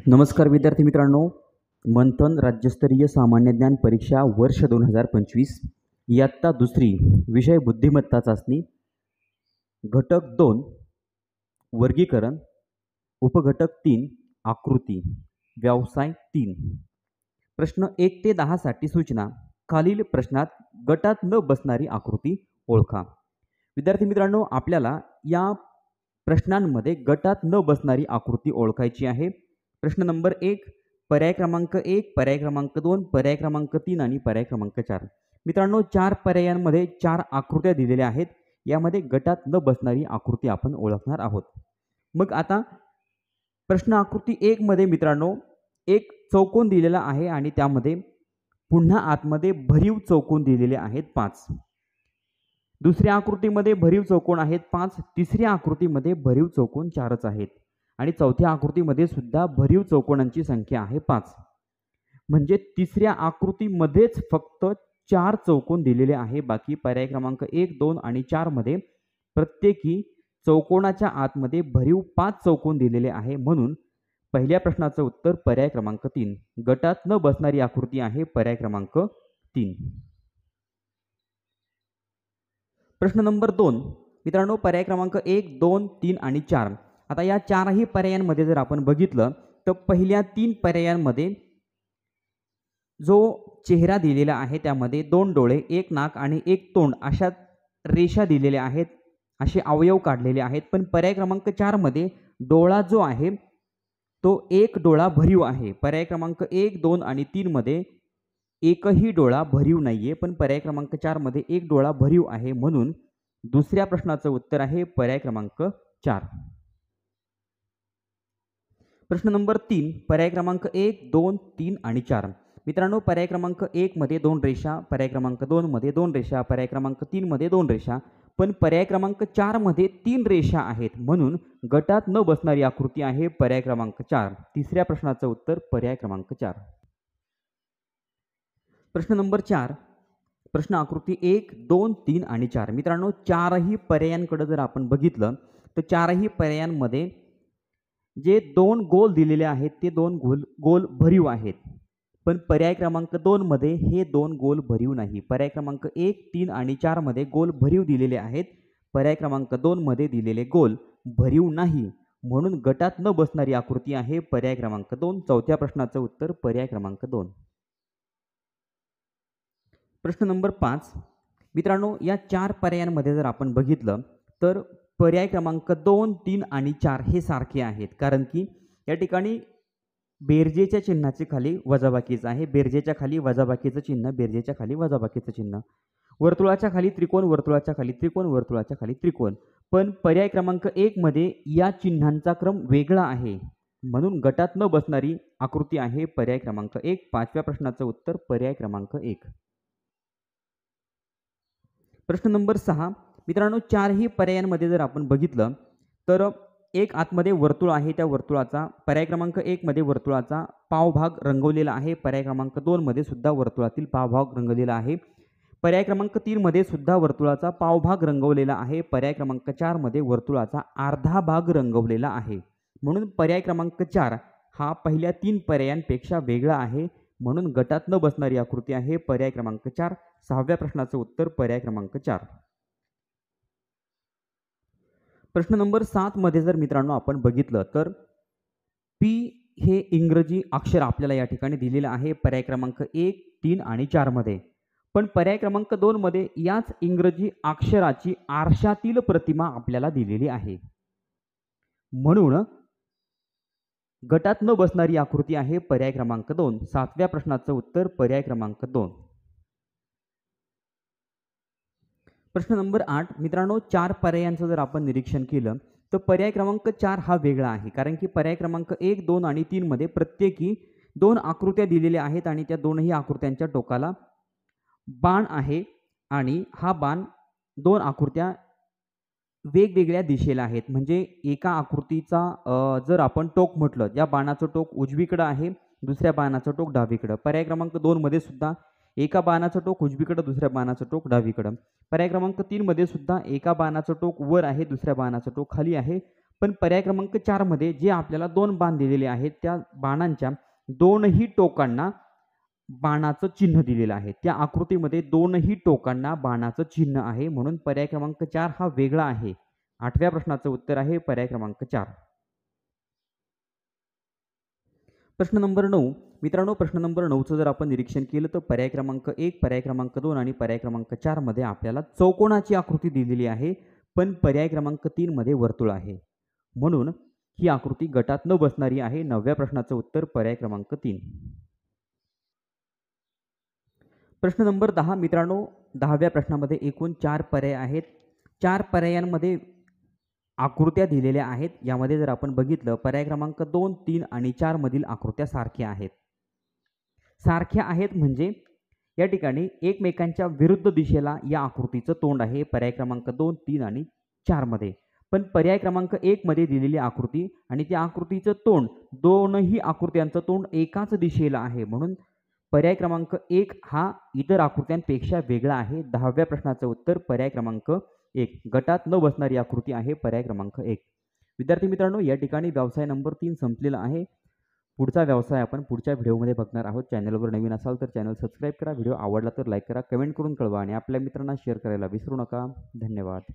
नमस्कार विद्यार्थी मित्रांनो, मंथन राज्यस्तरीय सामान्य ज्ञान परीक्षा वर्ष 2025 इयत्ता दुसरी विषय बुद्धिमत्ता चाचणी घटक 2 वर्गीकरण उपघटक 3 आकृती व्यवसाय 3 प्रश्न 1 ते 10 साठी सूचना खालील प्रश्नात गटात न बसणारी आकृती ओळखा। विद्यार्थी मित्रांनो, आपल्याला या प्रश्नांमध्ये गटात न बसणारी आकृती ओळखायची आहे। प्रश्न नंबर 1 पर्याय क्रमांक 1 पर्याय क्रमांक 2 पर्याय क्रमांक 3 आणि पर्याय क्रमांक 4। मित्रांनो, 4 पर्यायांमध्ये 4 आकृत्या दिलेल्या आहेत। यामध्ये गटात न बसणारी आकृती आपण ओळखणार आहोत। मग आता प्रश्न आकृती 1 मध्ये मित्रांनो एक चौकोन दिलेला आहे आणि त्यामध्ये पुन्हा आतमध्ये भरीव चौकोन दिलेले आहेत 5। दुसऱ्या आकृतीमध्ये भरीव चौकोन आहेत 5, तिसऱ्या आकृतीमध्ये भरीव चौकोन 4च आहेत आणि चौथ्या आकृतीमध्ये सुद्धा भरीव चौकोनांची संख्या आहे 5। म्हणजे तिसऱ्या आकृतीमध्येच फक्त 4 चौकोन दिलेले आहे। बाकी पर्याय क्रमांक 1, 2 आणि 4 मध्ये प्रत्येकी चौकोनाच्या आतमध्ये भरीव 5 चौकोन दिलेले आहे। म्हणून पहिल्या प्रश्नाचं उत्तर पर्याय क्रमांक 3 गटात न बसणारी आकृती आहे पर्याय क्रमांक 3। प्रश्न नंबर 2 मित्रांनो, पर्याय क्रमांक 1, 2, 3 आणि 4। आता या चारही पर्यायांमध्ये जर आपण बघितलं तर पहिल्या 3 पर्यायांमध्ये जो चेहरा दिलेला आहे त्यामध्ये 2 डोळे, 1 नाक आणि 1 तोंड अशा रेषा दिलेल्या आहेत, असे अवयव काढलेले आहेत। पण पर्याय क्रमांक 4 मध्ये डोळा जो आहे तो एक डोळा भरीव आहे। पर्याय क्रमांक 1, 2 आणि 3 मध्ये एकही डोळा भरीव नाहीये, पण पर्याय क्रमांक 4 मध्ये एक डोळा भरीव आहे। म्हणून दुसऱ्या प्रश्नाचं उत्तर आहे पर्याय क्रमांक 4। प्रश्न नंबर 3 पर्याय क्रमांक 1, 2, 3 आणि 4। मित्रांनो, पर्याय क्रमांक 1 मध्ये 2 रेषा, पर्याय क्रमांक 2 मध्ये 2 रेषा, पर्याय क्रमांक 3 मध्ये 2 रेषा, पण पर्याय क्रमांक 4 मध्ये 3 रेषा आहेत। म्हणून गटात न बसणारी आकृती आहे पर्याय क्रमांक 4। तिसऱ्या प्रश्नाचं उत्तर पर्याय क्रमांक 4। प्रश्न नंबर 4 प्रश्न आकृती 1, 2, 3 आणि 4। मित्रांनो, चारही पर्यायांकडे जर आपण बघितलं तर चारही पर्यायांमध्ये जे 2 गोल दिलेले आहेत ते 2 गोल भरीव आहेत। पण पर्याय क्रमांक 2 मध्ये हे 2 गोल भरीव नाही। पर्याय क्रमांक 1, 3 आणि 4 मध्ये गोल भरीव दिलेले आहेत, पर्याय क्रमांक 2 मध्ये दिलेले गोल भरीव नाही। म्हणून गटात न बसणारी आकृती आहे पर्याय क्रमांक 2। चौथ्या प्रश्नाचं उत्तर पर्याय क्रमांक 2। प्रश्न नंबर 5 मित्रांनो, या 4 पर्यायांमध्ये जर आपण बघितलं तर पर्याय क्रमांक 2, 3 आणि 4 हे सारखे आहेत, कारण की या ठिकाणी बेरजेच्या चिन्हाचे खाली वजाबाकीचं आहे। बेरजेच्या खाली वजाबाकीचं चिन्ह, बेरजेच्या खाली वजाबाकीचं चिन्ह, वर्तुळाच्या खाली त्रिकोण, वर्तुळाच्या खाली त्रिकोण, वर्तुळाच्या खाली त्रिकोण। पण पर्याय क्रमांक 1 मध्ये या चिन्हांचा क्रम वेगळा आहे। म्हणून गटात न बसणारी आकृती आहे पर्याय क्रमांक 1। पाचव्या प्रश्नाचं उत्तर पर्याय क्रमांक 1। प्रश्न नंबर 6 मित्रांनो, चारही पर्यायांमध्ये जर आपण बघितलं तर एक आतमध्ये वर्तुळ आहे, त्या वर्तुळाचा पर्याय क्रमांक 1 मध्ये वर्तुळाचा पावभाग रंगवलेला आहे, पर्याय क्रमांक 2 मध्ये सुद्धा वर्तुळातील पावभाग रंगवलेला आहे, पर्याय क्रमांक 3 मध्ये सुद्धा वर्तुळाचा पावभाग रंगवलेला आहे, पर्याय क्रमांक 4 मध्ये वर्तुळाचा अर्धा भाग रंगवलेला आहे। म्हणून पर्याय क्रमांक 4 हा पहिल्या 3 पर्यायांपेक्षा वेगळा आहे। म्हणून गटात न बसणारी आकृती आहे पर्याय क्रमांक 4। सहाव्या प्रश्नाचं उत्तर पर्याय क्रमांक 4। प्रश्न नंबर 7 मध्ये जर मित्रांनो आपण बघितलं तर पी हे इंग्रजी अक्षर आपल्याला या ठिकाणी दिलेलं आहे पर्याय क्रमांक 1, 3 आणि 4 मध्ये। पण पर्याय क्रमांक 2 मध्ये याच इंग्रजी अक्षराची आरशातील प्रतिमा आपल्याला दिलेली आहे। म्हणून गटात न बसणारी आकृती आहे पर्याय क्रमांक 2। सातव्या प्रश्नाचं उत्तर पर्याय क्रमांक 2। प्रश्न नंबर 8 मित्रांनो, 4 पर्यायांचं जर आपण निरीक्षण केलं तर पर्याय क्रमांक 4 हा वेगळा आहे, कारण की पर्याय क्रमांक 1, 2 आणि 3 मध्ये प्रत्येकी 2 आकृत्या दिलेल्या आहेत आणि त्या दोनही आकृत्यांच्या टोकाला बाण आहे आणि हा बाण 2 आकृत्या वेगवेगळ्या दिशेला आहेत। म्हणजे एका आकृतीचा जर आपण टोक म्हटलं, या बाणाचं टोक उजवीकडे आहे, दुसऱ्या बाणाचं टोक डावीकडे। पर्याय क्रमांक 2 मध्ये सुद्धा एका बाणाचं टोक उजवीकडे, दुसऱ्या बाणाचं टोक डावीकडे। पर्याय क्रमांक 3 मध्ये सुद्धा एका बाणाचं टोक वर आहे, दुसऱ्या बाणाचं टोक खाली आहे। पण पर्याय क्रमांक 4 मध्ये जे आपल्याला 2 बाण दिलेले आहेत, त्या बाणांच्या दोनही टोकांना बाणाचं चिन्ह दिलेलं आहे. त्या आकृतीमध्ये दोनही टोकांना बाणाचं चिन्ह आहे. म्हणून पर्याय क्रमांक 4 हा वेगळा आहे. 8व्या प्रश्नाचं उत्तर आहे पर्याय क्रमांक 4. प्रश्न नंबर 9. मित्रांनो, प्रश्न नंबर 9चं जर आपण निरीक्षण केलं तर पर्याय क्रमांक 1, पर्याय क्रमांक 2 आणि पर्याय क्रमांक 4 मध्ये आपल्याला चौकोनाची आकृती दिलेली आहे. पण पर्याय क्रमांक 3 मध्ये वर्तुळ आहे. म्हणून ही आकृती गटात न बसणारी आहे. 9व्या प्रश्नाचं उत्तर पर्याय क्रमांक 3. प्रश्न नंबर 10. मित्रांनो, 10व्या प्रश्नामध्ये एकूण 4 पर्याय आहेत. 4 पर्यायांमध्ये आकृत्या दिलेल्या आहेत. यामध्ये जर आपण बघितलं पर्याय क्रमांक 2, 3 आणि 4 मधील आकृत्या सारख्या आहेत. सारख्या आहेत म्हणजे या ठिकाणी एकमेकांच्या विरुद्ध दिशेला या आकृतीचं तोंड आहे. पर्याय क्रमांक 2, 3 आणि 4 मध्ये. पण पर्याय क्रमांक 1 मध्ये दिलेली आकृती आणि त्या आकृतीचं तोंड, दोनही आकृत्यांचं तोंड एकाच दिशेला आहे. म्हणून पर्याय क्रमांक 1 हा इतर आकृत्यांपेक्षा वेगळा आहे. 10व्या प्रश्नाचं उत्तर पर्याय क्रमांक 1. गटात न बसणारी आकृती आहे पर्याय क्रमांक 1. विद्यार्थी मित्रांनो, या ठिकाणी व्यवसाय नंबर 3 संपलेला आहे. पुढचा व्यवसाय आपण पुढच्या व्हिडिओमध्ये बघणार आहोत. चॅनलवर नवीन असाल तर चॅनल सबस्क्राईब करा. व्हिडिओ आवडला तर लाईक करा. कमेंट करून कळवा आणि आपल्या मित्रांना शेअर करायला विसरू नका. धन्यवाद.